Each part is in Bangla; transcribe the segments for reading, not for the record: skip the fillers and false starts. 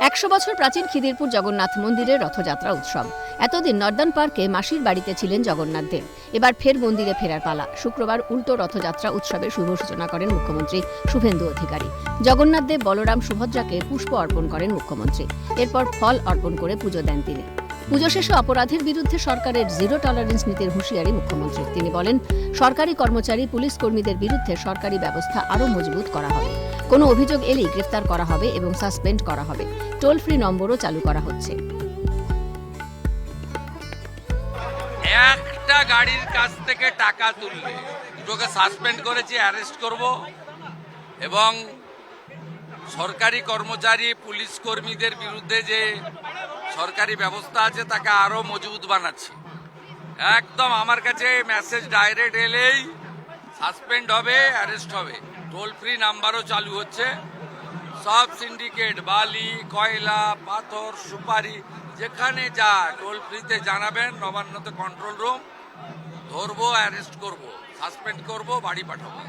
100 বছর প্রাচীন খিদিরপুর জগন্নাথ মন্দিরের রথযাত্রা উৎসব। এতদিন নর্দার্ন পার্কে মাসির বাড়িতে ছিলেন জগন্নাথ দেব। এবার ফের মন্দিরে ফেরার পালা। শুক্রবার উল্টো রথযাত্রা উৎসবের শুভ সূচনা করেন মুখ্যমন্ত্রী শুভেন্দু অধিকারী। জগন্নাথ দেব, বলরাম, সুভদ্রাকে পুষ্প অর্পণ করেন মুখ্যমন্ত্রী। এরপর ফল অর্পণ করে পুজো দেন তিনি। পুজো শেষে অপরাধের বিরুদ্ধে সরকারের জিরো টলারেন্স নীতির হুঁশিয়ারি মুখ্যমন্ত্রী। তিনি বলেন, সরকারি কর্মচারী, পুলিশ কর্মীদের বিরুদ্ধে সরকারি ব্যবস্থা আরও মজবুত করা হবে। কোনো অভিযোগ এলেই গ্রেফতার করা হবে এবং সাসপেন্ড করা হবে। টোল ফ্রি নম্বরও চালু করা হচ্ছে। একটা গাড়ির কাছ থেকে টাকা তুললে দুটোকে সাসপেন্ড করেছি, অ্যারেস্ট করব এবং সরকারি কর্মচারী, পুলিশ কর্মীদের বিরুদ্ধে যে সরকারি ব্যবস্থা আছে তাকে আরো মজবুত বানাচ্ছি। একদম আমার কাছে মেসেজ ডাইরেক্ট এলেই সাসপেন্ড হবে, অ্যারেস্ট হবে। টোল ফ্রি নাম্বারও চালু হচ্ছে। সব সিন্ডিকেট, বালি, কয়লা, পাথর, সুপারি, যেখানে যা টোল ফ্রিতে জানাবেন। নবান্নতে কন্ট্রোল রুম, ধরবো, অ্যারেস্ট করব, সাসপেন্ড করব, বাড়ি পাঠাবো।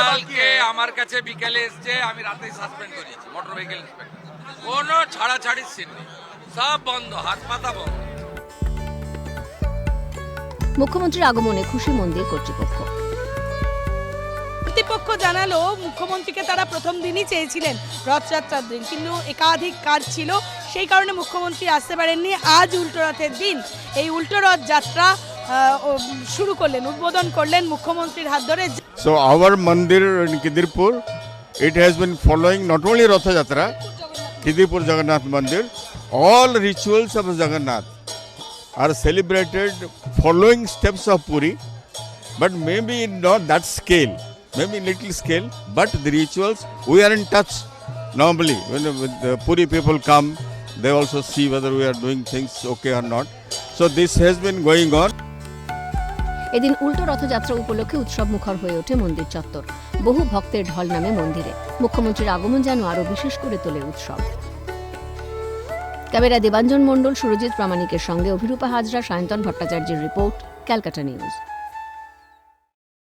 কালকে আমার কাছে বিকেলে এসছে, আমি রাতেই সাসপেন্ড করেছি মোটর ভেহিকেল ইন্সপেক্টর। কোনো ছাড়াছাড়ির সিন নেই, সব বন্ধ, হাত পাতা বন্ধ। মুখ্যমন্ত্রীর আগমনে খুশি মন্দির কর্তৃপক্ষ। কর্তৃপক্ষ জানালো, মুখ্যমন্ত্রীকে তারা প্রথম দিনই চেয়েছিলেন রথযাত্রার দিন, কিন্তু একাধিক কাজ ছিল, সেই কারণে মুখ্যমন্ত্রী আসতে পারেননি। আজ উল্টো রথের দিন এই উল্টো রথ যাত্রা শুরু করলেন, উদ্বোধন করলেন মুখ্যমন্ত্রীর হাত ধরে। So our mandir in Khidirpur, it has been following not only Ratha Yatra, Khidirpur Jagannath Mandir, all rituals of Jagannath are celebrated following steps of Puri, but maybe not that scale, maybe little scale, but the rituals, we are in touch normally. When the Puri people come, they also see whether we are doing things okay or not. So this has been going on. এদিন উল্টো রথযাত্রা উপলক্ষে উৎসব মুখর হয়ে ওঠে মন্দির চত্বর। বহু ভক্তের ঢল নামে মন্দিরে। মুখ্যমন্ত্রীর আগমন যেন আরও বিশেষ করে তোলে উৎসব। ক্যামেরা দেবাঞ্জন মণ্ডল, সুরজিৎ প্রামাণিকের সঙ্গে অভিরূপা হাজরা, সায়ন্তন ভট্টাচার্যের রিপোর্ট, ক্যালকাটা নিউজ।